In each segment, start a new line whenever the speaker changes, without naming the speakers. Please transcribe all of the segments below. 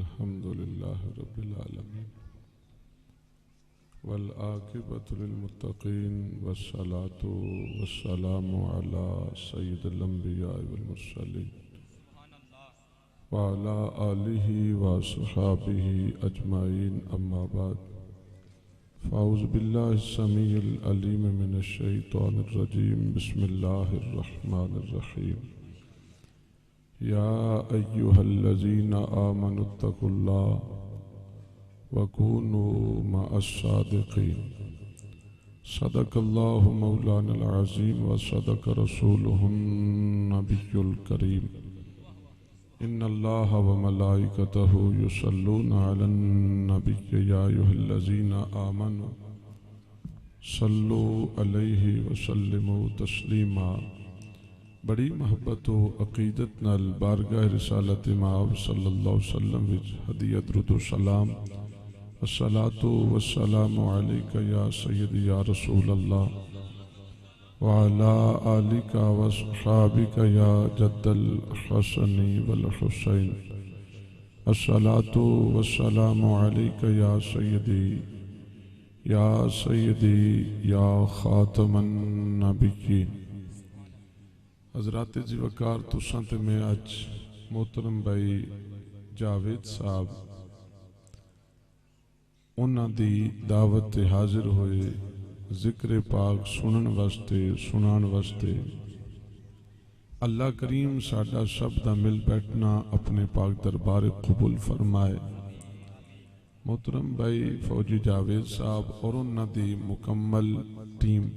الحمد لله رب العالمين والعاقبة للمتقين والصلاة والسلام على سيد الأنبياء والمرسلين وعلى آله وصحابه أجمعين أما بعد فأعوذ بالله السميع العليم من الشيطان الرجيم بسم الله الرحمن الرحيم يا أيها الذين آمنوا اتقوا الله وكونوا مع الصادقين صدق الله مولانا العظيم وصدق رسوله النبي الكريم إن الله وملائكته يصلون على النبي يا أيها الذين آمنوا صلوا عليه وسلموا تسليما بڑی محبت و عقیدت نال بارگاہ رسالت امام صلی اللہ علیہ وسلم وچ ہدیہ درود و سلام الصلاۃ والسلام علیک یا سیدی یا رسول اللہ وعلی آلک واصحابک یا جد الحسن والحسین الصلاۃ والسلام علیک یا سیدی یا خاتم النبیین۔ حضرات جی وقار تساں تے میں اج محترم بھائی جاوید صاحب انہاں دی دعوت تے حاضر ہوئے ذکر پاک سنن واسطے سنان واسطے۔ اللہ کریم ساڈا سب دا مل بیٹھنا اپنے پاک دربار قبول فرمائے۔ محترم بھائی فوجی جاوید صاحب اور انہاں دی مکمل ٹیم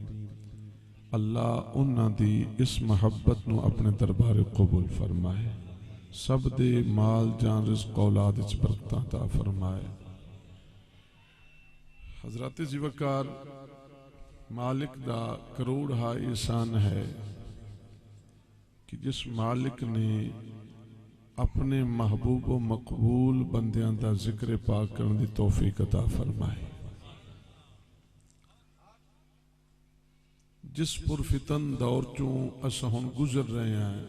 اللہ انہاں دی اس محبت نو اپنے دربار قبول فرمائے، سب دے مال جان رزق اولاد اچ برکتاں عطا فرمائے۔ حضرات جی وقار مالک دا کروڑ ہا احسان ہے کہ جس مالک نے اپنے محبوب و مقبول بندیاں دا ذکر پاک کرنے دی توفیق عطا فرمائے۔ جس پرفتن دور چوں اسا ہن گزر رہے ہیں،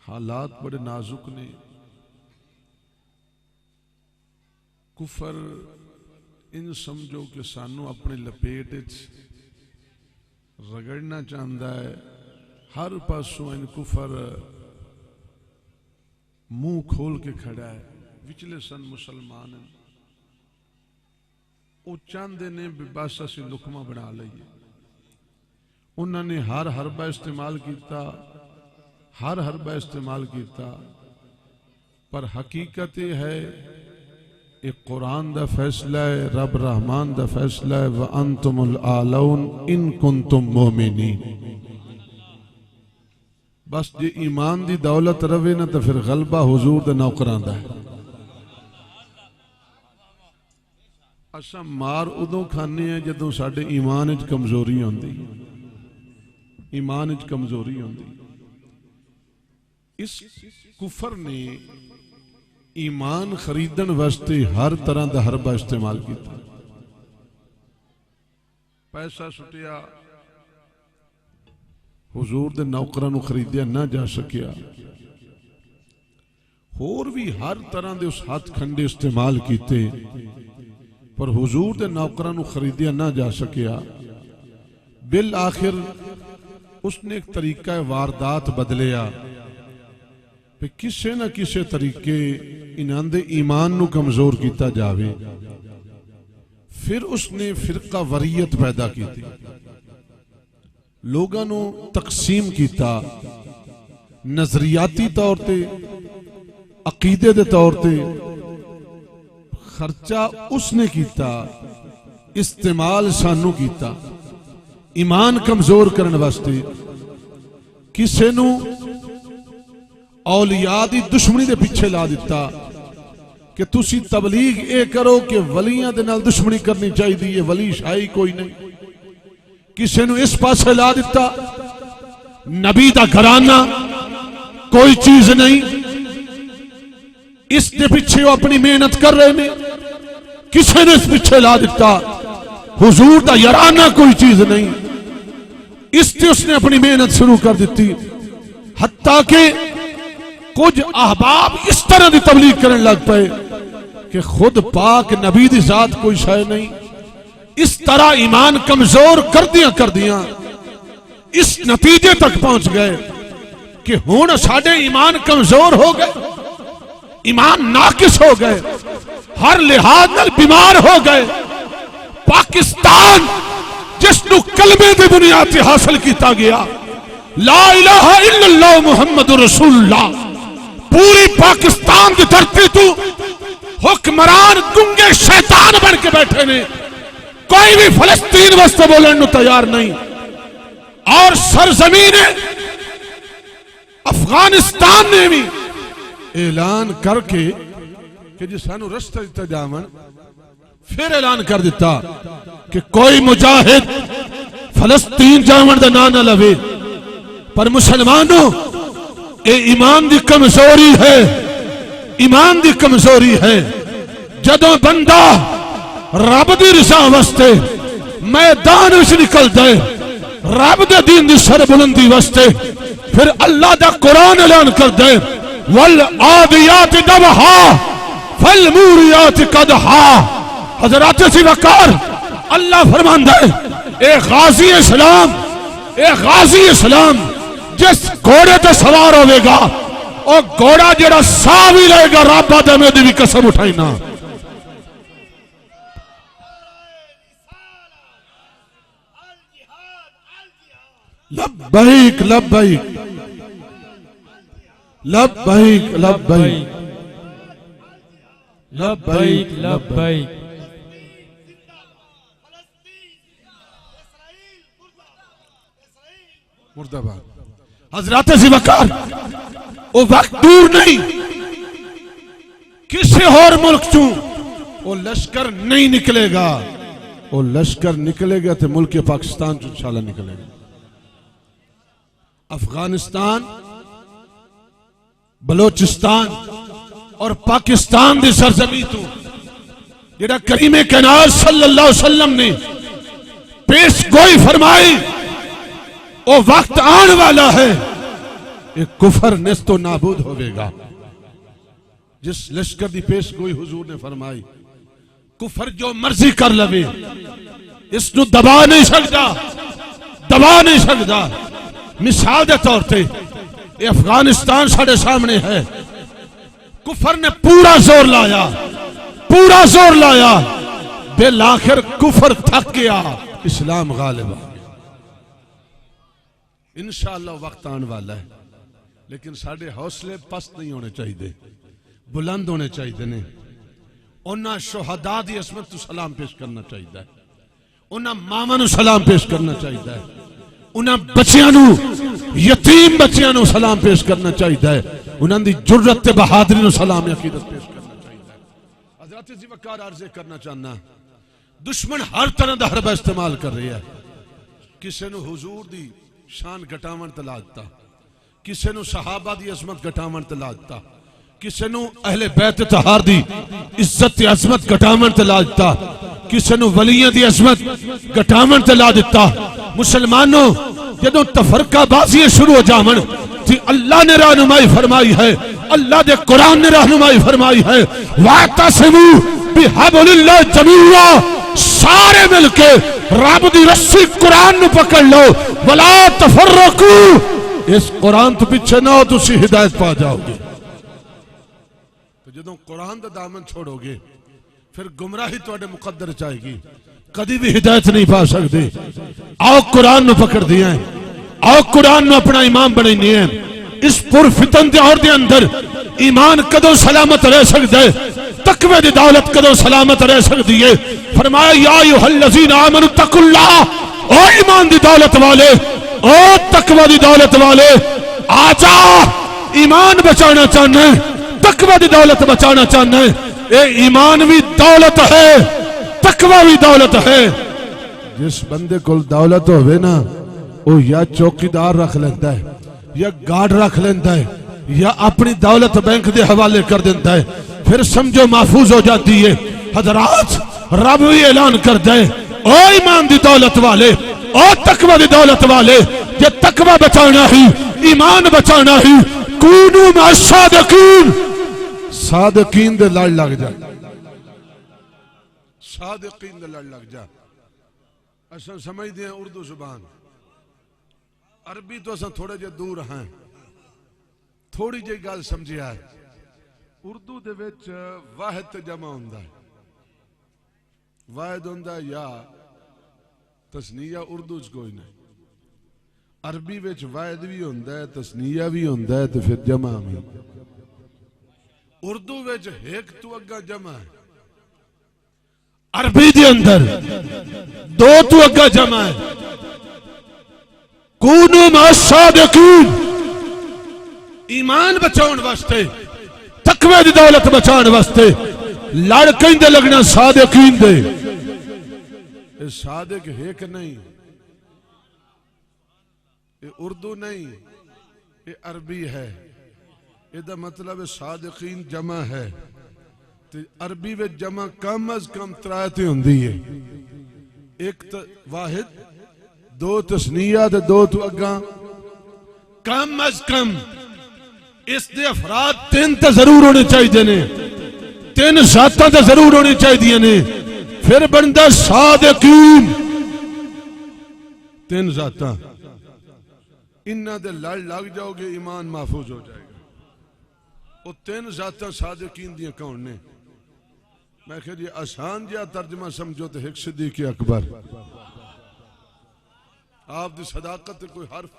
حالات بڑے نازک نے۔ کفر ان سمجھو کہ سانو اپنے لپیٹ اچ رگڑنا چاہندا ہے، ہر پاسوں ان کفر منہ کھول کے کھڑا ہے۔ وچلے سن مسلمان ہیں، او چاہندے نے بس اسی لقمہ بنا لئیے۔ انہوں نے ہر حربہ استعمال کیتا، پر حقیقت یہ ہے ایک قرآن دا فیصلہ ہے، رب رحمان دا فیصلہ ہے وَأَنْتُمُ الْأَعْلَوْنَ إِن كُنْتُمْ مُؤْمِنِينَ۔ بس جی ایمان دی دولت روے نہ تو پھر غلبہ حضور دے نوکران دا ہے۔ اساں مار ادوں کھانے ہیں جدوں ساڈے ایمان وچ کمزوری ہوندی، ایمان وچ کمزوری ہوندی۔ اس کفر نے ایمان خریدن واسطے ہر طرح دا حربہ استعمال کیتا، پیسہ سٹیا، حضور دے نوکراں نو خریدیا نہ جا سکیا، اور بھی ہر طرح دے اس ہاتھ کھنڈے استعمال کیتے، پر حضور دے نوکراں نو خریدیا نہ جا سکیا۔ بالآخر اس نے ایک طریقہ واردات بدلیا کہ کسے نہ کسے طریقے انہاں دے ایمان نو کمزور کیتا جاوے۔ پھر اس نے فرقہ وریت پیدا کیتی، لوگاں نو تقسیم کیتا، نظریاتی طور تے عقیدے دے طور تے۔ خرچہ اس نے کیتا، استعمال سانو کیتا ایمان کمزور کرنے واسطے۔ کسے نو اولیاء دی دشمنی دے پیچھے لا دیتا کہ تسی تبلیغ اے کرو کہ ولیاں دے نال دشمنی کرنی چاہی دی، یہ ولی شاہی کوئی نہیں۔ کسے نو اس پاسے لا دیتا نبی دا گھرانہ کوئی چیز نہیں، اس دے پیچھے وہ اپنی محنت کر رہے ہیں۔ کسے نے اس پیچھے لا دیتا حضور دا یارانہ کوئی چیز نہیں، اس نے اپنی محنت شروع کر دیتی۔ حتیٰ کہ کچھ احباب اس طرح دی تبلیغ کرنے لگ پئے کہ خود پاک نبی دی ذات کوئی شے نہیں، اس طرح ایمان کمزور کر دیاں اس نتیجے تک پہنچ گئے کہ ہون ساڑے ایمان کمزور ہو گئے، ایمان ناقص ہو گئے، ہر لحاظ نال بیمار ہو گئے۔ پاکستان جس نو کلمے دی بنیاد تے حاصل کیتا گیا لا الہ الا اللہ محمد رسول اللہ، پوری پاکستان دی دھرتی تو حکمران گنگے شیطان بن کے بیٹھے نے، کوئی بھی فلسطین واسطے بولن نو تیار نہیں، اور سرزمین افغانستان نے بھی اعلان کر کے کہ جی سانو رستہ دیتا جاون، پھر اعلان کر دیتا کہ کوئی مجاہد فلسطین جاون دا نہ لوے۔ پر مسلمانوں اے ایمان دی کمزوری ہے، ایمان دی کمزوری ہے۔ جدوں بندہ رب دی رضا واسطے میدان وچ نکل دے، رب دے دین دی سر بلندی واسطے، پھر اللہ دا قرآن اعلان کر دے والعادیات ضبحا فالموریات قدحا۔ حضرات سی وقار اللہ فرماندا ہے اے غازی اسلام، اے غازی اسلام جس گھوڑے تے سوار ہوے گا او گھوڑا جڑا سا بھی لے گا رب آدم دی بھی قسم اٹھائی نا۔ لبیک لبیک لبیک لبیک لبیک لبیک۔ مردہ باد حضرات سی وقار وہ وقت دور نہیں، کسی اور ملک چوں وہ لشکر نہیں نکلے گا، وہ لشکر نکلے گا تو ملک پاکستان چوں انشاءاللہ نکلے گا۔ افغانستان، بلوچستان اور پاکستان دی سرزمین تو جڑا کریم کائنات صلی اللہ علیہ وسلم نے پیش گوئی فرمائی، وہ وقت آن والا ہے ایک کفر نیست و نابود ہوئے گا۔ جس لشکر دی پیش گوئی حضور نے فرمائی، کفر جو مرضی کر لوے اس نو دبا نہیں سکتا، دبا نہیں سکتا۔ مثال دے طور تے یہ افغانستان ساڑھے سامنے ہے، کفر نے پورا زور لایا، پورا زور لایا، بالآخر کفر تھک گیا، اسلام غالب آ گیا۔ انشاءاللہ وقت آن والا ہے، لیکن ساڑھے حوصلے پست نہیں ہونے چاہیے، بلند ہونے چاہیے نے۔ انہاں شہداء دی عظمت تو سلام پیش کرنا چاہیے، انہاں ماما نو سلام پیش کرنا چاہیے، انہاں بچیاں نو، یتیم بچیاں نو سلام پیش کرنا چاہیے، انہاں دی جرت تے بہادری نو سلام عقیدت پیش کرنا چاہیے۔ حضرات ذی وقار عرض کرنا چاہنا، دشمن ہر طرح دا حربہ استعمال کر رہی ہے، کسے نو حضور دی شان گھٹاون تے لاجتا، کسے نو صحابہ دی عظمت گھٹاون تے لاجتا، کسے نو اہل بیت طہار دی عزت تے عظمت گھٹاون تے لاجتا، کسے نو ولیاں دی عظمت گھٹاون تے لا دیتا۔ مسلمانوں جدوں تفرقہ بازی شروع ہو جاون تھی اللہ نے رہنمائی فرمائی ہے، اللہ دے قرآن نے رہنمائی فرمائی ہے وَاعْتَصِمُوا بِحَبْلِ اللَّهِ جَمِيعًا، سارے مل کے رب دی رسی قرآن نو پکڑ لو، وَلَا تَفَرَّقُوا، اس قرآن تو پیچھے نہ ہو تو اسی ہدایت پا جاؤ گے۔ تو جدوں قرآن دا دامن چھوڑو گے پھر گمراہی توڑے مقدر چاہے گی، کدی بھی ہدایت نہیں پا سکتے۔ آؤ قرآن نو پکڑ دیا ہے، آؤ قرآن نو اپنا امام بڑھیں نہیں ہے۔ اس پر فتن دے اور دے اندر ایمان کدو سلامت رہ سکتا ہے، تقوی دی دولت کدو سلامت رہ سکتی ہے۔ فرمایا یا ایھا الذین آمنوا اتقوا اللہ، او ایمان دی دولت والے، او تقوی دی دولت والے، آجا ایمان بچانا چاہنا ہے، تقوی دی دولت بچانا چاہنا ہے۔ اے ایمان بھی دولت ہے، تقوی بھی دولت ہے۔ جس بندے کو دولت ہوئے نا وہ یا چوکیدار رکھ لیتا ہے، یا گارڈ رکھ لیتا ہے، یا اپنی دولت بینک دے حوالے کر دیتا ہے، پھر سمجھو محفوظ ہو جاتی ہے۔ حضرات رب بھی اعلان کر دے، او ایمان دی دولت والے، او تقوی دی دولت والے، یہ تقوی بچانا ہی، ایمان بچانا ہی، کونوا مع الصادقین، صادقین دے لڑ لگ جا، صادقین دے لڑ لگ جا۔ اصل سمجھ دیں اردو زبان، عربی تو اصل تھوڑے جے دور ہیں، تھوڑی جی گل سمجھیا ہے۔ اردو دے وچ واحد تے جمع ہوندا ہے، واحد ہوندا ہے یا تسنیہ، اردو چ کوئی نہیں۔ عربی وچ واحد بھی ہوندا ہے، تسنیہ بھی ہوندا ہے، تے پھر جمع بھی۔ اردو وچ ایک تو اگا جمع ہے، عربی دے اندر دو تو اگا جمع ہے۔ کونوا مع الصادقین، ایمان بچاؤن واسطے، تقوی دی دولت بچاؤن واسطے لڑ کہیں لگنا صادقین دے۔ اے صادق ہے کہ نہیں؟ اے اردو نہیں، اے عربی ہے۔ اے دا مطلب صادقین جمع ہے، تے عربی وچ جمع کم از کم ترائے ہوندی ہے، ایک واحد، دو تسنیہ تے دو تو اگاں، کم از کم اس دے افراد تین تے ضرور ہونے چاہیے نے، تین ذاتاں تے ضرور ہونے چاہیے نے، پھر بندہ صادقین۔ تین ذاتاں انہاں دے لڑ لگ جاؤ گے، ایمان محفوظ ہو جائے گا۔ وہ تین ذاتاں صادقین دیاں کون نے؟ میں کہ یہ آسان جہا ترجمہ سمجھو تو ایک صدیق اکبر، آپ دی صداقت تے کوئی حرف،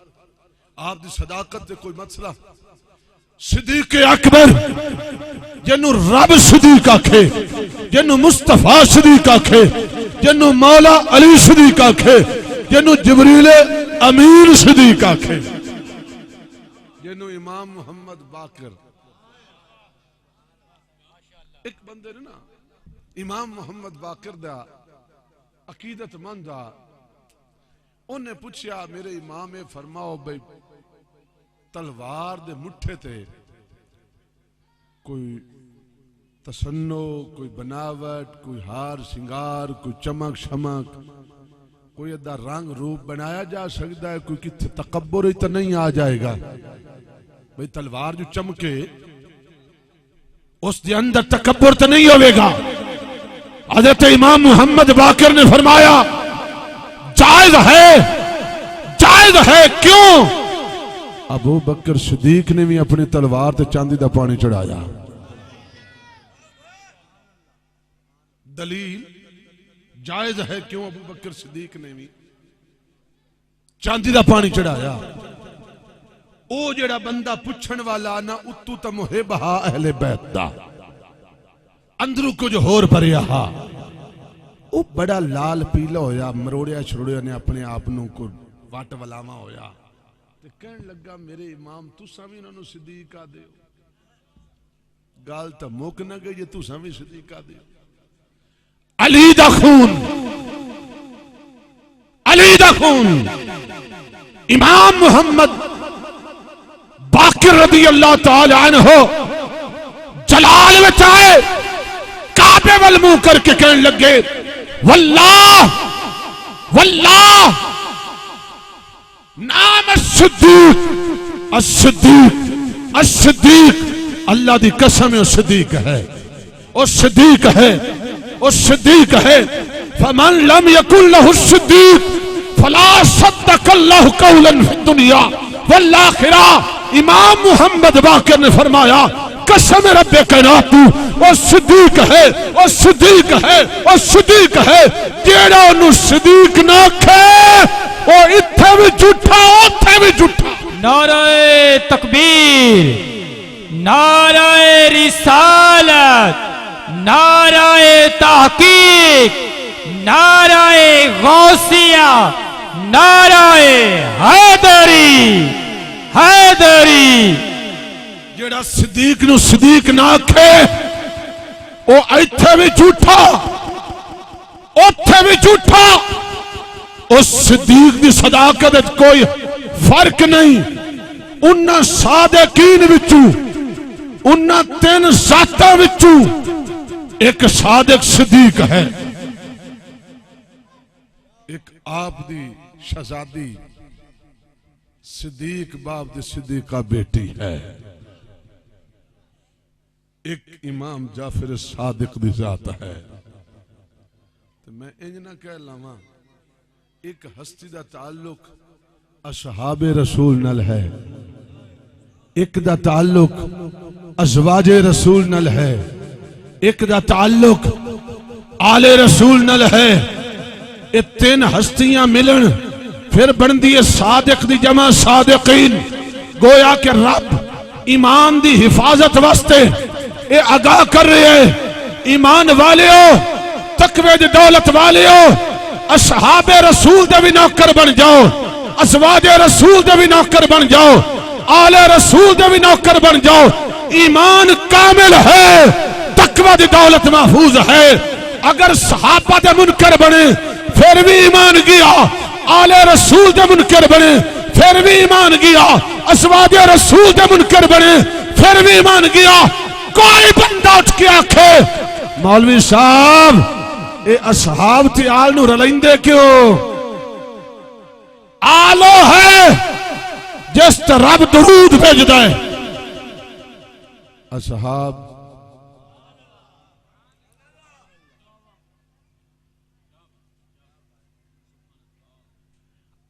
آپ دی صداقت تے کوئی مسئلہ۔ صدیق اکبر جنوں رب صدیق آکھے، جنوں مصطفیٰ صدیق آکھے، جنوں مولا علی صدیق آکھے، جنوں جبریل امین صدیق آکھے، جنوں امام محمد باقر۔ ایک بندے نے نا امام محمد باقر دا عقیدت مند دا، انہیں پوچھیا میرے امام فرماؤ بھئی تلوار دے مٹھے تے کوئی تصنع، کوئی بناوٹ، کوئی ہار سنگار، کوئی چمک شمک، کوئی ادھا رنگ روپ بنایا جا سکتا ہے؟ کوئی کتھے تکبر ہی تو نہیں آ جائے گا؟ بھئی تلوار جو چمکے اس دے اندر تکبر تو نہیں ہوئے گا؟ حضرت امام محمد باقر نے فرمایا جائز ہے، جائز ہے۔ کیوں؟ ابو بکر صدیق نے بھی اپنی تلوار تے چاندی دا پانی چڑھایا۔ دلیل جائز ہے کیوں؟ ابو بکر صدیق نے بھی چاندی دا پانی چڑھایا۔ او جڑا بندہ پچھن والا نا اتو تا محب ہا اہل بیت دا، اندرو کچھ ہور بھریا ہا، او بڑا لال پیلا ہویا، مروڑیا چھروڑیا نے اپنے آپنوں کو واٹ ولاما ہویا، تے کہن لگا میرے امام تُساں بھی انہوں صدیق آ دے ہو۔ گال تا موک نہ گئی، تُساں بھی صدیق آ دے ہو۔ علی دا خون، علی دا خون، امام محمد باقر رضی اللہ تعالی عنہ جلال میں چاہے کعبے والمو کر کے کہنے لگے واللہ واللہ نام الصدیق، الصدیق، الصدیق، اللہ دی قسم ہے صدیق ہے، وہ صدیق ہے، وہ صدیق ہے۔ فمن لم یکن لہ الصدیق فلا صدق اللہ قولا فی الدنیا والآخرہ۔ امام محمد باقر نے فرمایا قسم رب کائنات وہ صدیق ہے، وہ صدیق ہے، وہ صدیق ہے، جیڑا انہوں صدیق نہ کھے وہ اتھے بھی جھوٹا اتھے بھی جھوٹا۔
نعرہ تکبیر، نعرہ رسالت، نعرہ تحقیق، نعرہ غوثیہ، نعرہ حیدری، حیدری۔
جیڑا صدیق نو صدیق نہ کھے وہ ایتھے بھی جھوٹا اتھے بھی جھوٹا۔ اس صدیق دی صداقت کوئی فرق نہیں۔ انہاں صادقین وچوں، انہاں تین ذاتاں وچوں ایک صادق صدیق ہے، ایک آپ دی شہزادی صدیق باپ دی صدیقہ بیٹی ہے، ایک امام جعفر صادق دی ذات ہے۔ تو میں انج نہ کہہ لاواں ایک ہستی دا تعلق اصحاب رسول نال ہے، ایک دا تعلق ازواج رسول نال ہے، ایک دا تعلق آل رسول نال ہے۔ یہ تین ہستیاں ملن پھر بندی صادق دی جمع صادقین۔ گویا کہ رب ایمان دی حفاظت واسطے اے آگاہ کر رہے ہیں، ایمان والیو، تقوی دی دولت والیو، اصحاب رسول دے بھی نوکر بن جاؤ، ازواج رسول دے بھی نوکر بن جاؤ، آل رسول دے بھی نوکر بن جاؤ۔ ایمان کامل ہے، تقوی دی دولت محفوظ ہے۔ اگر صحابہ دے منکر بنے پھر بھی ایمان گیا، آل رسول دے منکر بنے پھر بھی ایمان گیا، ازواج رسول دے منکر بنے پھر بھی ایمان گیا۔ کوئی بندہ اٹھ کے آکھے مولوی صاحب اے اصحاب تے آل نو رلیندے کیوں؟ آلو ہے جس تے رب درود بھیجدا ہے۔ اصحاب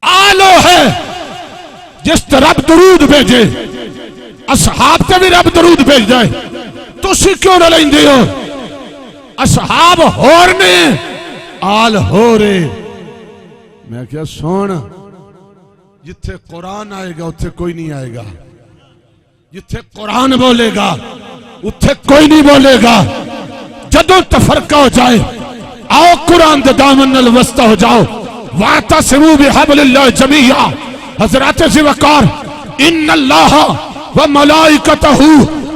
آلو ہے جس تے رب درود بھیجے، اصحاب تے بھی رب درود بھیج جائے، تسی کیوں نہ لیندے ہو؟ اصحاب ہور نے آل ہو رے۔ میں کیا سونا جتھے قرآن آئے گا اتھے کوئی نہیں آئے گا، جتھے قرآن بولے گا اتھے کوئی نہیں بولے گا۔ جدوں تفرقہ ہو جائے آؤ قرآن دے دامن نال وسطہ ہو جاؤ۔ وَاعْتَصِمُوا بِحَبْلِ اللَّهِ جَمِيعًا۔ حضرات ذوالفقار ان اللہ وملائکتہ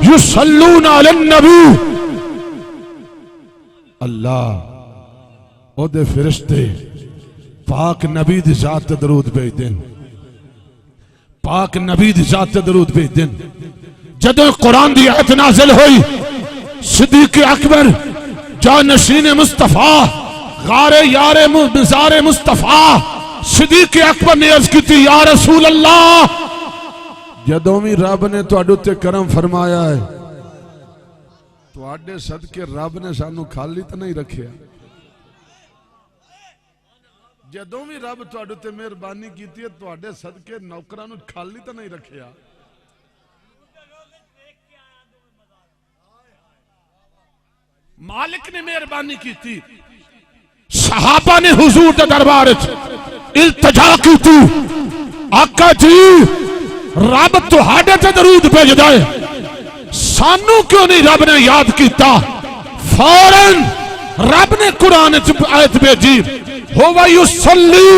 یصلون علی النبی، اللہ او دے فرشتے پاک نبی دی ذات تے درود بھیج دین، پاک نبی دی ذات تے درود بھیج دین۔ جدوں قرآن دی آیت نازل ہوئی، صدیق اکبر جانشین مصطفیٰ، غار یار مزار مصطفیٰ، صدیق اکبر نے عرض کی تھی یا رسول اللہ، جدوں بھی رب نے تواڈے تے کرم فرمایا ہے، تواڈے صدقے رب نے سانو خالی تے نہیں رکھیا۔ جدوں بھی رب تواڈے تے مہربانی کیتی ہے، تواڈے صدقے نوکراں نو خالی تے نہیں رکھیا۔ مالک نے مہربانی کیتی، صحابہ نے حضور دے دربار وچ التجا کیتی، آقا جی رب تہاڈے تے درود بھیجدا ہے، سانو کیوں نہیں رب نے یاد کیتا؟ فوراً رب نے قرآن وچ آیت بھیجی، هو یصلی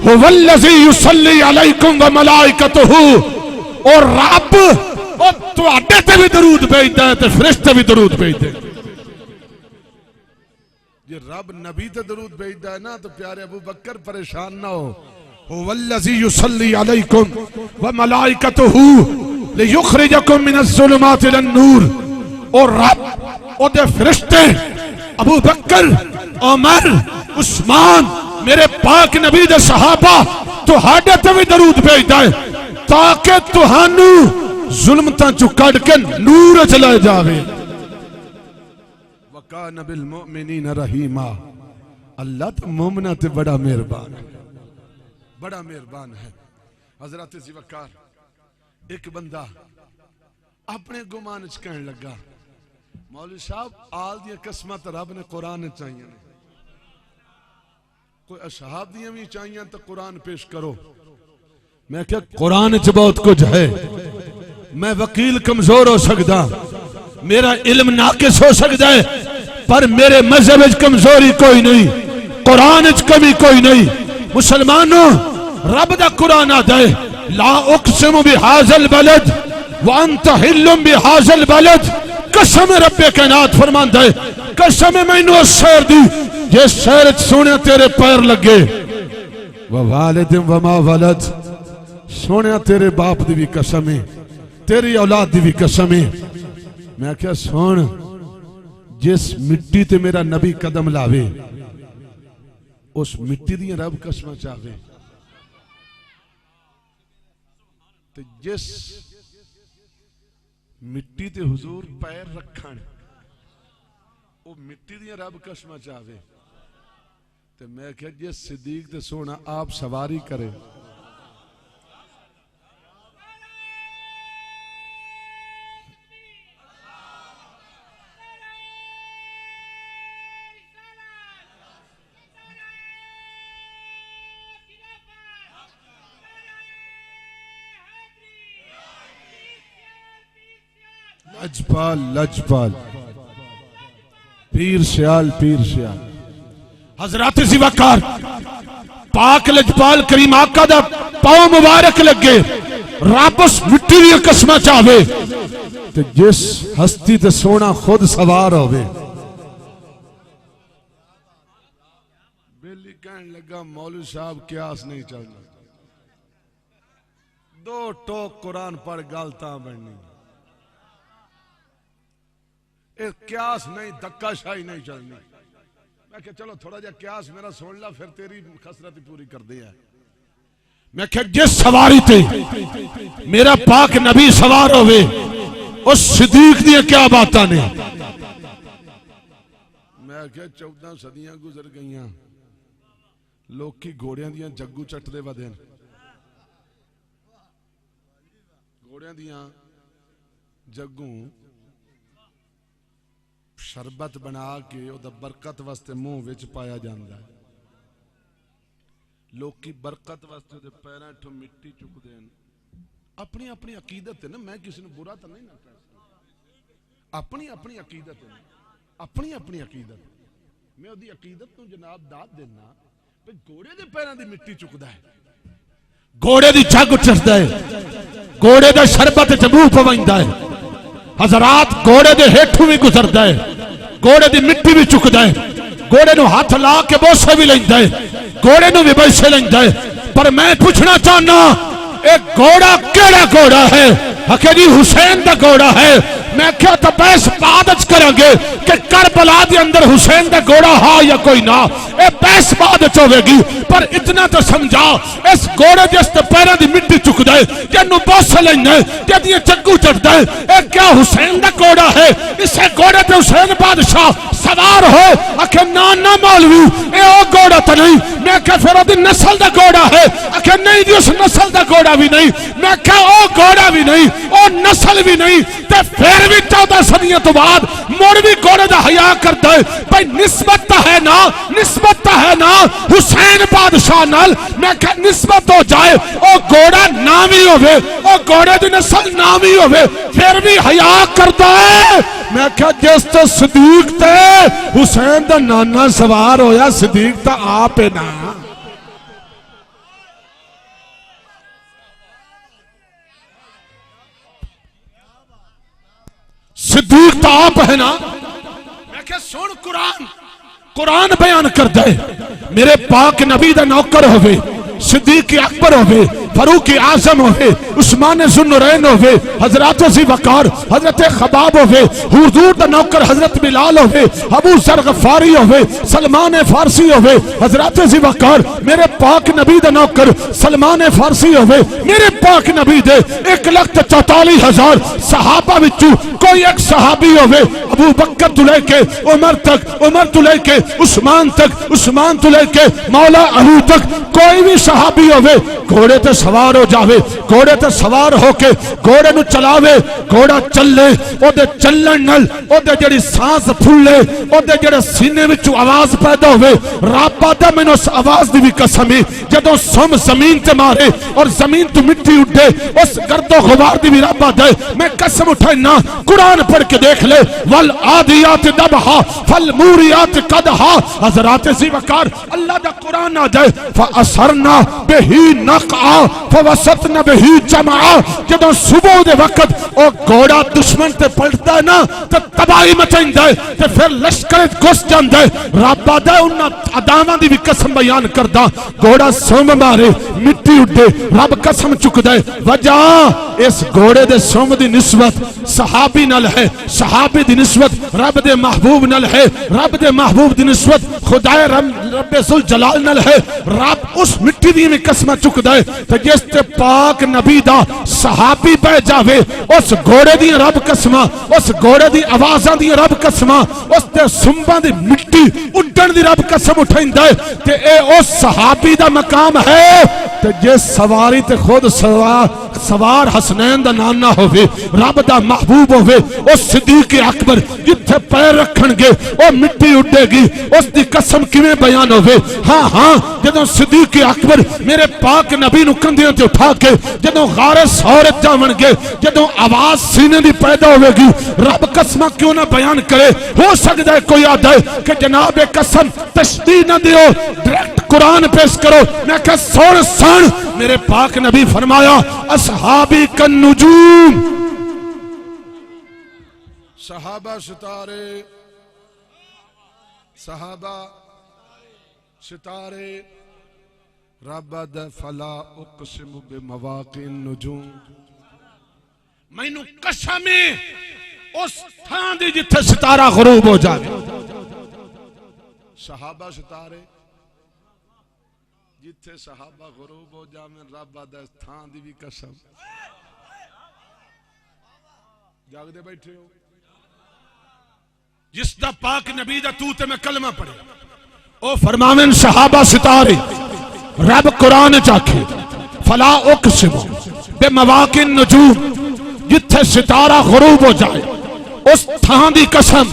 هو الذی یصلی علیکم وملائکتہ، اور رب او تہاڈے تے بھی درود بھیجدا ہے تے فرشتے بھی درود بھیجدے۔ یہ رب نبی تے درود بھیجدا ہے نا تو پیارے ابو بکر پریشان نہ ہو۔ هو الذی یصلی علیکم وملائکتہ لیخرجکم من الظلمات الی النور، اور رب او دے فرشتے ابو بکر، عمر، عثمان، میرے پاک نبی دے صحابہ تہاڈے تے بھی درود بھیجدا ہے تاکہ تہانو ظلمتاں چوں کڈ کے نور وچ لے جاوے۔ وَكَانَ بِالْمُؤْمِنِينَ رَحِيمًا، اللہ تو مومنہ تے بڑا مہربان ہے، بڑا مہربان ہے۔ حضرت ذوالفقار ایک بندہ اپنے گمان وچ کہن لگا مولوی صاحب آل دی قسمت رب نے قرآن چاہیے، کوئی اصحاب دیاں بھی چاہیے تو قرآن پیش کرو۔ میں کہ قرآن وچ بہت کچھ ہے، میں وکیل کمزور ہو سکدا، میرا علم ناقص ہو سکتا ہے، پر میرے مذہب وچ کمزوری کوئی نہیں، قرآن وچ کمی کوئی نہیں۔ مسلمانوں رب دا قرآن آتا ہے لا اقسم بہذا البلد وانت حل بہذا البلد، قسم رب کائنات فرماندا ہے قسم مینوں اس شہر دی جس شہر وچ سونے تیرے پیر لگے، ووالد وما ولد، سونے تیرے باپ دی بھی قسم ہے، تیری اولاد دی بھی قسم ہے۔ میں کیا سن جس مٹی تے میرا نبی قدم لاوے اس مٹی دی رب قسم چاہے۔ تے جس مٹی تے حضور پیر رکھن او مٹی دیاں رب قسماں چاہے تے میں کہ جس صدیق تے سونا آپ سواری کرے لجپال لجپال پیر سیال حضرات سی وقار پاک لجپال کریم آقا دا پاؤں مبارک لگے رب اس مٹی دی قسمہ چاہے تے جس ہستی تے سونا خود سوار ہوئے بیلی کہنے لگا مولوی صاحب قیاس نہیں چلنا دو ٹوک قرآن پڑھ گالتاں بڑھنی ایک قیاس نہیں دکا شاہی نہیں چلنی میں کہ چلو تھوڑا جا قیاس میرا سن لا پھر تیری خسرت پوری کر دیا میں کہ جس سواری تے میرا پاک نبی سوار ہوئے اس صدیق دیا کیا باتاں نے میں کہ 14 صدیاں گزر گئیاں لوگ کی گھوڑیاں دیاں جگو چٹ دے ودین گھوڑیاں دیاں جگوں شربت بنا کے او دا برکت واسطے منہ وچ پایا جاندا ہے لوگ کی برکت واسطے دے پیراں ٹھو مٹی چک دین اپنی اپنی عقیدت ہے نا میں کسی نے برا تو نہیں نہ کہہ سکتا اپنی اپنی عقیدت ہے اپنی اپنی عقیدت میں دی عقیدت نو جناب داد دینا پہ گھوڑے دے پیراں دی مٹی چکدا ہے گھوڑے دی جگ چڑھدا ہے گھوڑے دا شربت چبو پویندا ہے حضرات گھوڑے دے ہیٹھوں بھی گزردا ہے گھوڑے دی مٹی بھی چکدا ہے گھوڑے نو ہاتھ لا کے بوسے بھی لیندا ہے گھوڑے نو بھی بیسے لیندا ہے پر میں پوچھنا چاہنا ایک گھوڑا کیڑا گھوڑا ہے حقیقی حسین دا گھوڑا ہے میں کیا تو بحث بعدچ کریں گے کہ کربلا دے اندر حسین دا گھوڑا ہاں یا کوئی نہ اے بحث بعدچ ہوئے گی پر اتنا تو سمجھا اس گھوڑے جس تے پیرہ دی مٹی چک دے کہ انہوں بوسے لیں گے کہ دیئے چکو چڑھ دے اے کیا حسین دا گھوڑا ہے اسے گھوڑے تے حسین بادشاہ سوار ہو اکھے نانا مولوی اے او گھوڑا تو نہیں میں کہ پھر دی نسل دا گھوڑا ہے اکھے نہیں دی اس نسل دا گھوڑا بھی نہیں میں کہ او گھوڑا بھی نہیں او نسل بھی نہیں تے پھر بھی 14 صدیوں تو بعد موڑ بھی گھوڑے دا حیا کر دے بھئی نسبت ہے نا نسبت ہے نا حسین بادشاہ نال میں کہ نسبت ہو جائے او گھوڑا نامی ہوئے او گھوڑے دی نسل نامی ہوئے پھر بھی حیا کر دے میں کہ جس تو صدیق تے حسین دا نانا سوار ہویا صدیق تا آپ ہے نا صدیق تا آپ ہے نا میں کہ سن قرآن بیان کر دے میرے پاک نبی دا نوکر ہوئے صدیق اکبر ہوئے فاروق اعظم ہوئے عثمان ذوالنورین ہوئے حضرات ذی وقار حضرت خباب ہوئے حضور دا نوکر حضرت بلال ہوئے ابو ذر غفاری ہوئے سلمان فارسی ہوئے حضرات ذی وقار میرے پاک نبی دا نوکر سلمان فارسی ہوئے میرے پاک نبی دے 1,44,000 صحابہ وچوں کوئی ایک صحابی ہوئے ابو بکر تو لے کے عمر تک عمر تو لے کے عثمان تک عثمان تو لے کے مولا علی تک کوئی بھی صحابی ہوئے گھوڑے تے سوار ہو جاوے گھوڑے تے سوار ہو کے گھوڑے نو چلاوے گھوڑا چلے او دے چلن نل او دے جڑی سانس پھولے او دے جڑے سینے وچوں آواز پیدا ہوئے رب آدھا میں اس آواز دی بھی قسمی جدوں سم زمین تے مارے اور زمین تو مٹی اٹھے اس گرد و غبار دی بھی رب آدھا میں قسم اٹھائے نا قرآن پڑھ کے دیکھ لے والعادیات دبہا فالموریات قدہا حضرات ذی وقار اللہ دا قرآن آ جائے فَأَسَرْنَا بِهِ نَقْعَا فَوَسَطْنَا بِهِ جَمَعَا جدوں صبح دے وقت او گھوڑا دشمن تے پلٹتا ہے نا تو تباہی مچائیں دے تو پھر لشکرت گھس جان دے رب آدھے انہاں عدامہ دی بھی قسم بیان کردہ گھوڑا سوم مارے مٹی اٹھے رب قسم چک دے وجہ اس گھوڑے دے سوم دی نسبت صحابی نل ہے صحابی دی نسبت رب دے محبوب نل ہے رب دے محبوب دی نسبت خدای رب ذوالجلال نل ہے رب اس مٹی دی میں قسمہ چک دے تو جس تے پاک نبی دا صحابی بہ جاوے اس گھوڑے دی رب قسماں اس گھوڑے دی آوازاں دی رب قسماں اس تے سنباں دی مٹی اڈن دی رب قسم اٹھائندا ہے تے اے اس صحابی دا مقام ہے تے جے سواری تے خود سوار حسنین دا نانا ہوئے رب دا محبوب ہوئے اس صدیق اکبر جتھے پیر رکھن گے او مٹی اڈے گی اس دی قسم کیویں بیان ہوئے ہاں ہاں جدوں صدیق اکبر میرے پاک نبی نو کندھیاں تے اٹھا کے جدوں غار سورت جاون گے جدوں آواز سینے دی پیدا ہوئے گی رب قسمہ کیوں نہ بیان کرے ہو سکتا ہے کوئی یاد ہے کہ جناب قسم تشبیہ نہ دیو ڈائریکٹ قرآن پیش کرو میں کہ سن میرے پاک نبی فرمایا اصحابی کن نجوم صحابہ ستارے صحابہ ستارے ربد فلا اقسم بمواقع النجوم مینوں قسم اس تھان دی جتھے ستارہ غروب ہو جائے صحابہ ستارے جتھے صحابہ غروب ہو جائے ربد تھان دی بھی قسم جاگ دے بیٹھے ہو جس دا پاک نبی دا تو تے میں کلمہ پڑھے او فرماویں صحابہ ستارے رب قرآن چاکھے فلا اقسم بمواقع النجوم جتھے ستارہ غروب ہو جائے اس تھان دی قسم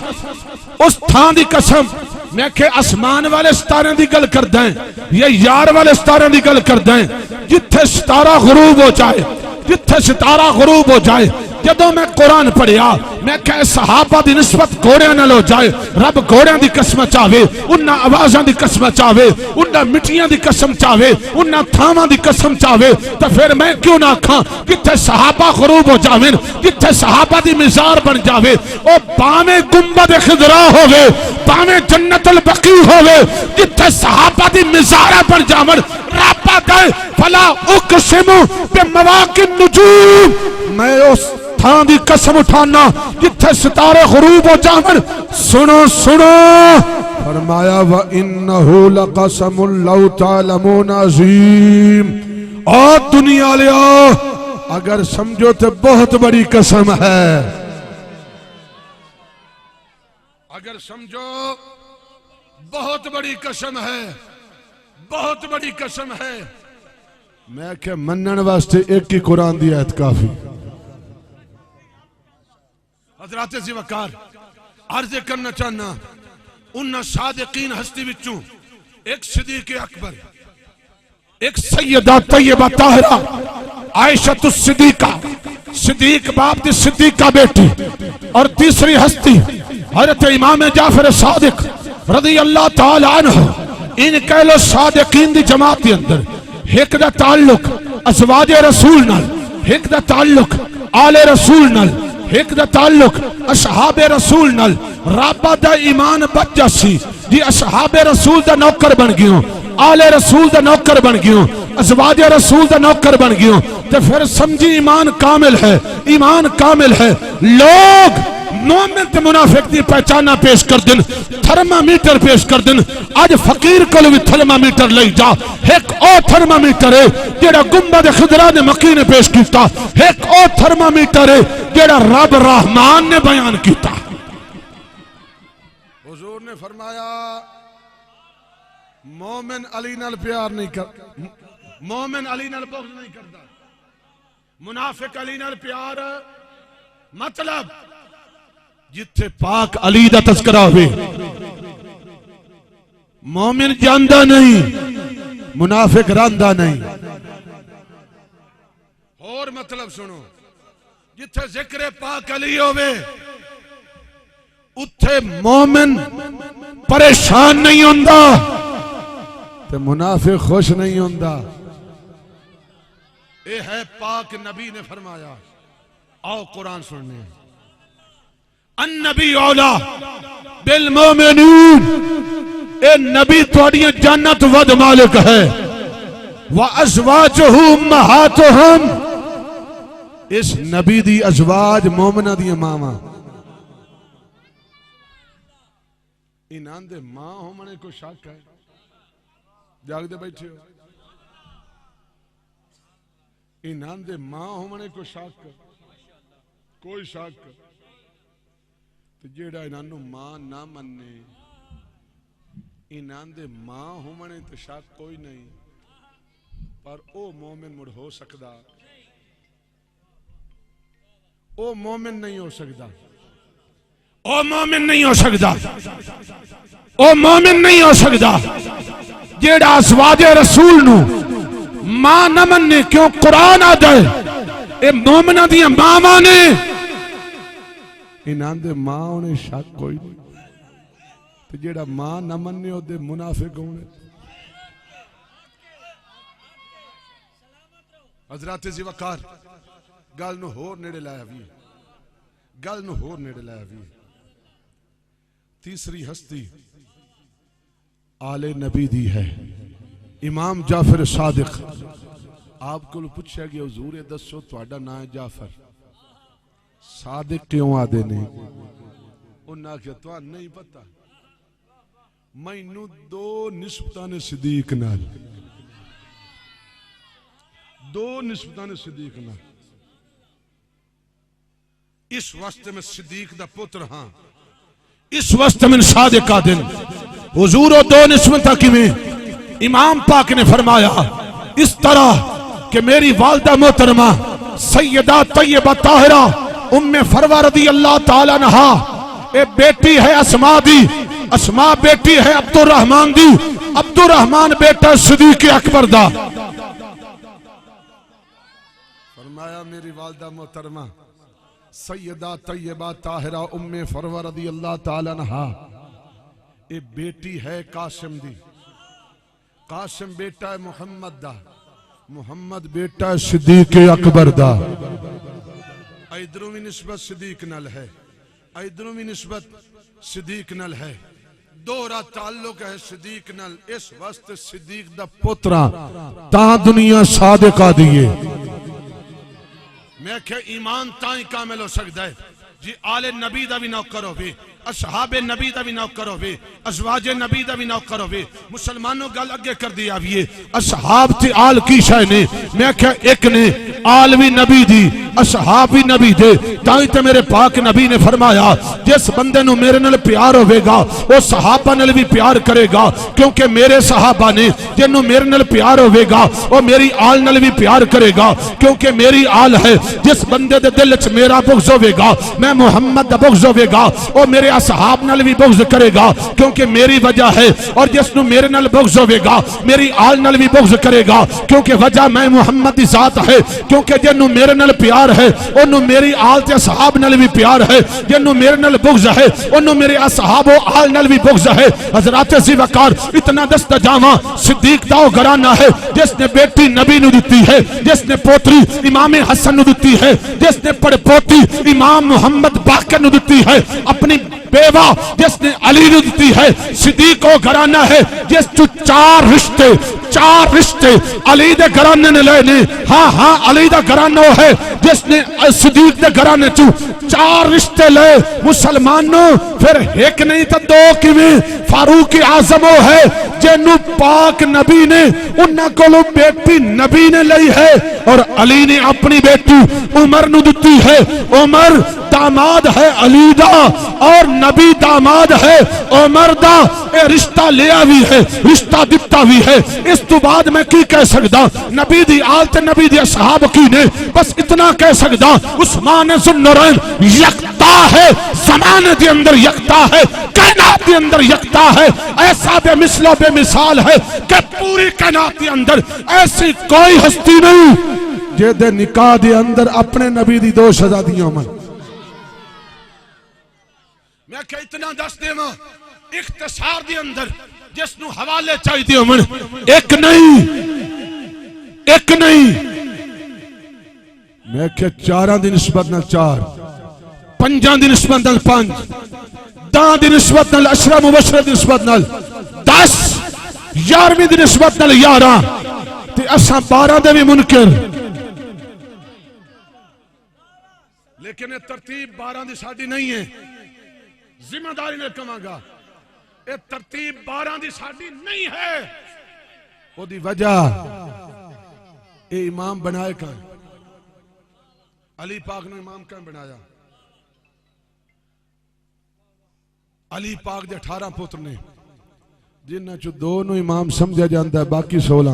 اس تھان دی قسم میں کہ اسمان والے ستارے دی گل کر دیں یا یار والے ستارے دی گل کر دیں جتھے ستارہ غروب ہو جائے جتھے ستارہ غروب ہو جائے جدوں میں قرآن پڑھیا میں کہ صحابہ دی نسبت گھوڑیاں نہ لو جائے رب گھوڑیاں دی قسم چاہے انہاں آوازاں دی قسم چاہے انہاں مٹیاں دی قسم چاہے انہاں تھاواں دی قسم چاہے تو پھر میں کیوں نہ کھاں جتھے صحابہ غروب ہو جاویں جتھے صحابہ دی مزار بن جاوے او باویں گنبد خضرا ہوے باویں جنت البقیع ہوے جتھے صحابہ دی مزار بن جاون رب کہے فلا اقسم بمواقع النجوم میں اس تھان دی قسم اٹھانا جتھے ستارے غروب ہو جاون سنو سنو فرمایا وَإِنَّهُ لَقَسَمٌ لَوْ تَعْلَمُونَ عَظِيمٌ اور دنیا لیا اگر سمجھو تو بہت بڑی قسم ہے اگر سمجھو بہت بڑی قسم ہے بہت بڑی قسم ہے میں کہ منن واسطے ایک کی قرآن دی آیت کافی حضرات ذی وقار عرض کرنا چاہنا ان صادقین ہستی وچوں ایک صدیق اکبر ایک سیدہ طیبہ طاہرہ عائشہ الصدیقہ صدیق باپ دی صدیقہ بیٹی اور تیسری ہستی حضرت امام جعفر صادق رضی اللہ تعالی عنہ ان کہلو صادقین دی جماعت دی اندر ایک دا تعلق ازواج رسول نال ایک دا تعلق آل رسول نال ایک دا تعلق اصحاب رسول نال رابطہ دا ایمان بچ جاسی جی اصحاب رسول دا نوکر بن گیوں آل رسول دا نوکر بن گیوں ازواج رسول دا نوکر بن گیوں تو پھر سمجھی ایمان کامل ہے ایمان کامل ہے لوگ مومن تے منافق دی پہچانا پیش کر دن تھرمامیٹر پیش کر دن آج فقیر کو بھی تھرمامیٹر لئی جا ایک او تھرمامیٹر ہے جیڑا گنبد خضرا نے مکی نے پیش کیتا ایک او تھرمامیٹر ہے جیڑا رب رحمان نے بیان کیتا حضور نے فرمایا مومن علی نال پیار نہیں کر مومن علی نال بغض نہیں کرتا منافق علی نال پیار مطلب جتھے پاک علی دا تذکرہ ہوئے مومن جاندہ نہیں منافق راندہ نہیں اور مطلب سنو جتھے ذکر پاک علی ہوئے اتھے مومن پریشان نہیں ہوندہ تے منافق خوش نہیں ہوندہ اے ہے پاک نبی نے فرمایا آؤ قرآن سننے النبی اولا بالمومنین اے نبی توڑیاں جنت ود مالک ہے وَأَزْوَاجُهُ أُمَّهَاتُهُمْ اس نبی دی ازواج مومنہ دی ماما انہاں دے ماں ہومنے کو شک ہے جاگ دے بیٹھے ہو انہاں دے ماں ہونے کو شک کوئی شک تے جیڑا انہاں نو ماں نہ مننے انہاں دے ماں ہونے تے شک کوئی نہیں پر او مومن مڑ ہو سکدا او مومن نہیں ہو سکدا او مومن نہیں ہو سکدا او مومن نہیں ہو سکدا جیڑا ازواج رسول نو ماں نہ مننے کیوں قرآن آ جائے اے مومنہ دیا ماں مانے انہاں دے ماں ہونے شک کوئی نہیں تے جیڑا ماں نہ مننے ہو دے منافق ہونے حضرات ذی وقار گل نو ہور نیڑے لایا بھی گل نو ہور نیڑے لایا بھی تیسری ہستی آل نبی دی ہے امام جعفر صادق آپ کو پوچھا گیا حضور دسو تہاڈا نام ہے جعفر صادق کیوں آدے نہیں انہاں کہ تو نہیں پتا مینوں دو نسبتان صدیق نال دو نسبتان صدیق نال اس واسطے میں صدیق دا پتر ہاں اس واسطے میں صادق کا دن حضور دو نسبتہ کی میں امام پاک نے فرمایا اس طرح کہ میری والدہ محترمہ سیدہ طیبہ طاہرہ ام فروہ رضی اللہ تعالیٰ عنہا اے بیٹی ہے اسماء دی اسماء بیٹی ہے عبد الرحمن دی عبد الرحمن بیٹا صدیق اکبر دا فرمایا میری والدہ محترمہ سیدہ طیبہ طاہرہ ام فروہ رضی اللہ تعالیٰ عنہا اے بیٹی ہے قاسم دی قاسم بیٹا ہے محمد دا محمد بیٹا ہے صدیق اکبر دا ایدروں میں نسبت صدیق نل ہے ایدروں میں نسبت صدیق نل ہے دورہ تعلق ہے صدیق نل اس وقت صدیق دا پترہ تا دنیا صادقہ دیئے میں کہ ایمان تائیں کامل ہو سکتا ہے جی آل نبی دا بھی نوکر ہوئے اصحاب نبی دا بھی نوکر ہوئے ازواج نبی دا بھی نوکر ہوئے مسلمانوں گل اگے کر دیا بھی اصحاب تھی آل کی شاہ نے میں کہا ایک نے آل بھی نبی دی اصحاب بھی نبی دے تائیں تے میرے پاک نبی نے فرمایا جس بندے نو میرے نل پیار ہوئے گا وہ صحابہ نل بھی پیار کرے گا کیونکہ میرے صحابہ نے جنہوں میرے نل پیار ہوئے گا وہ میری آل نل بھی پیار کرے گا کیونکہ میری آل ہے جس بندے دے دل چ میرا بغض ہوئے گا میں محمد دا بغض ہوئے گا وہ میرے اصحاب نل بھی بغض کرے گا کیونکہ میری وجہ ہے اور جس نو میرے نل بغض ہوئے گا میری آل نل بھی بغض کرے گا کیونکہ وجہ میں محمد دی ذات ہے کیونکہ جنہوں میرے نل پیار ہے انہوں میری آل تے اصحاب نل بھی پیار ہے جنہوں میرے نل بغض ہے انہوں میرے اصحاب و آل نل بھی بغض ہے حضرات ذی وقار اتنا دست جاواں صدیق داؤ گھرانہ ہے جس نے بیٹی نبی نو دتی ہے جس نے پوتری امام حسن نو دتی ہے جس نے پڑ پوتی امام محمد باقر نو دتی ہے اپنی بیوہ جس نے علی نو دتی ہے صدیق و گھرانہ ہے جس تو چار رشتے علی دے گھرانے نے لینے ہاں علی دا گھرانہ ہے جس نے صدیق دے گھرانے تو چار رشتے لے مسلمانوں پھر ایک نہیں تا دو کیویں فاروق اعظم ہے جنو پاک نبی نے انہاں کولو بیٹی نبی نے لئی ہے اور علی نے اپنی بیٹی عمر نو دتی ہے عمر داماد ہے علی دا اور نبی داماد ہے عمر دا اے رشتہ لیا بھی ہے رشتہ دتا بھی ہے اس تو بعد میں کی کہہ سکتا نبی دی آلت نبی دی اصحاب کی نے بس اتنا کہہ سکتا عثمان ذوالنورین یکتا ہے زمانے دے اندر یکتا ہے کائنات دے اندر یکتا ہے ایسا بے مثل و بے مثال ہے کہ پوری کائنات دے اندر ایسی کوئی ہستی نہیں جے دے نکاح دے اندر اپنے نبی دی دو شہزادیاں من میں کہ اتنا دس دے ماں اختصار دے اندر جس نو حوالے چاہی دے من ایک نہیں میں کہ چاراں دی نسبت نہ چار پنجاں دی نسبت نہ پانچ داں دی نسبت نہ عشرہ مبشرہ دی نسبت نہ 10 11ویں دی نسبت نہ 11 تے اساں 12 دے بھی منکر لیکن یہ ترتیب 12 دی ساڑی نہیں ہے ذمہ داری نے کہاں گا یہ ترتیب 12 دی ساڑی نہیں ہے وہ دی وجہ اے امام بنائے کہاں علی پاک نے امام کیوں بنایا؟ علی پاک دے 18 پتر نے جنہاں چو 2 نو امام سمجھا جاندہ ہے، باقی 16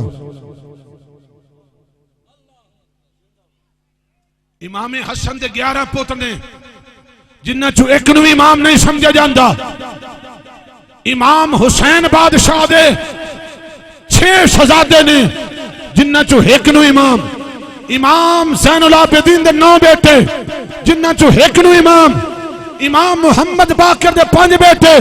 امام حسن دے 11 پتر نے جنہاں چو 1 نو امام نہیں سمجھا جاندہ۔ امام حسین بادشاہ دے 6 شہزادے نے جنہاں چو 1 نو امام۔ امام زین العابدین دے 9 بیٹے جنہاں چو 1 نو امام۔ امام محمد باقر دے 5 بیٹے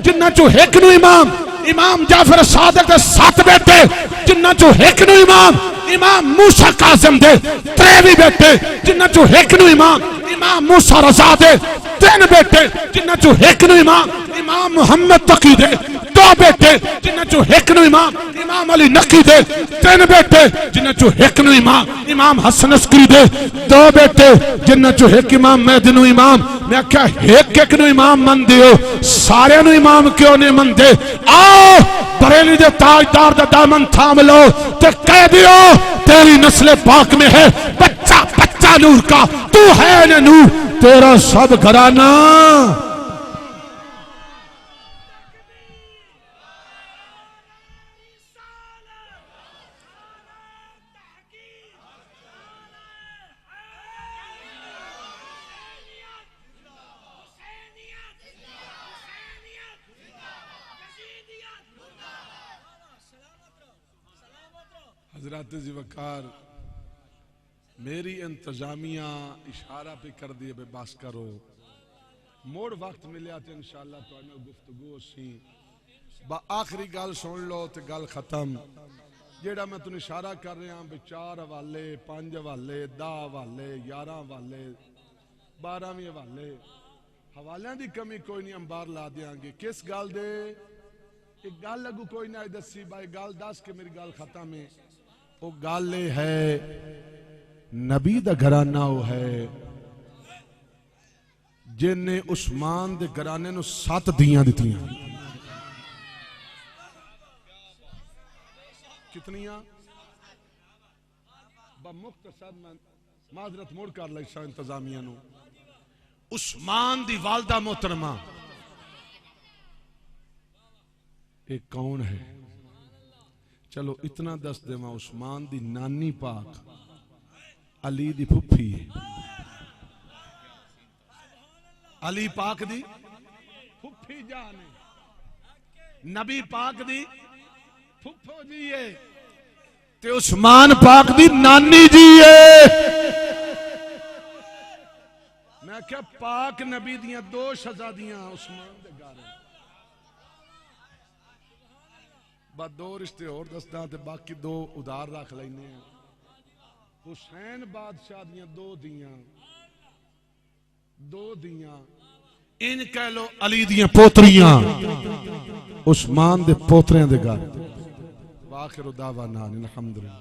جنہاں چو 1 نو امام۔ امام جعفر صادق دے 7 بیٹے جنہاں چو 1 نو امام۔ امام موسیٰ قاسم دے 3 بیٹے جنہاں چو 1 نو امام۔ امام موسیٰ رضا دے 3 بیٹے جنہاں چو 1 نو امام۔ امام محمد تقی دے 2 بیٹے جنہاں چو 1 نو امام۔ امام علی نقی دے 3 بیٹے جنہاں چو 1 نو امام۔ امام حسن عسکری دے 2 بیٹے جنہاں چو 1 امام مہدی نو امام۔ میں کہا 1 نو امام من دیو، سارے نو امام کیوں نہیں من دے؟ آؤ بریلی دے تاجدار دا دامن تھام لو تے کہہ دیو تیری نسل پاک میں ہے بچہ بچہ نور کا، تو ہے نہ نور تیرا سب گھرانہ۔ حضرات ذوالفقار میری انتظامیہ اشارہ پہ کر دیے بے باس کرو، موڑ وقت ملیا تو انشاءاللہ تو انہوں گفتگو سی با آخری گل سن لو تے گل ختم۔ جیڑا میں تنہیں اشارہ کر رہا ہوں بے 4 حوالے 5 حوالے 10 حوالے 11 حوالے 12ویں حوالے حوالیاں دی کمی کوئی نہیں، انبار لا دیاں گے۔ کس گل دے؟ ایک گل لگو کوئی نہ دسی بھائی گل دس کے میری گل ختم ہے۔ وہ گل ہے نبی دا گھرانہ وہ ہے جن نے عثمان دے گھرانے نو 7 دیاں دیتیاں۔ کتنیاں؟ بمختصر میں معذرت موڑ کر لائشا انتظامیہ نو۔ عثمان دی والدہ محترمہ ایک کون ہے؟ چلو اتنا دس دے ماں، عثمان دی نانی پاک علی دی پھپھی ہے۔ علی پاک دی پھپھی جان ہے، نبی پاک دی پھپھو جی ہے تے عثمان پاک دی نانی جی ہے۔ میں کیا پاک نبی دیاں 2 شہزادیاں عثمان دے گھر ہیں۔ با 2 رشتے اور دستاں تے باقی 2 ادار رکھ لینے ہیں۔ حسین بادشاہ دیاں 2 دیاں ان کہہ لو علی دیاں پوتریاں عثمان دے پوتریاں دے گھر۔ وآخر دعوانا الحمدللہ۔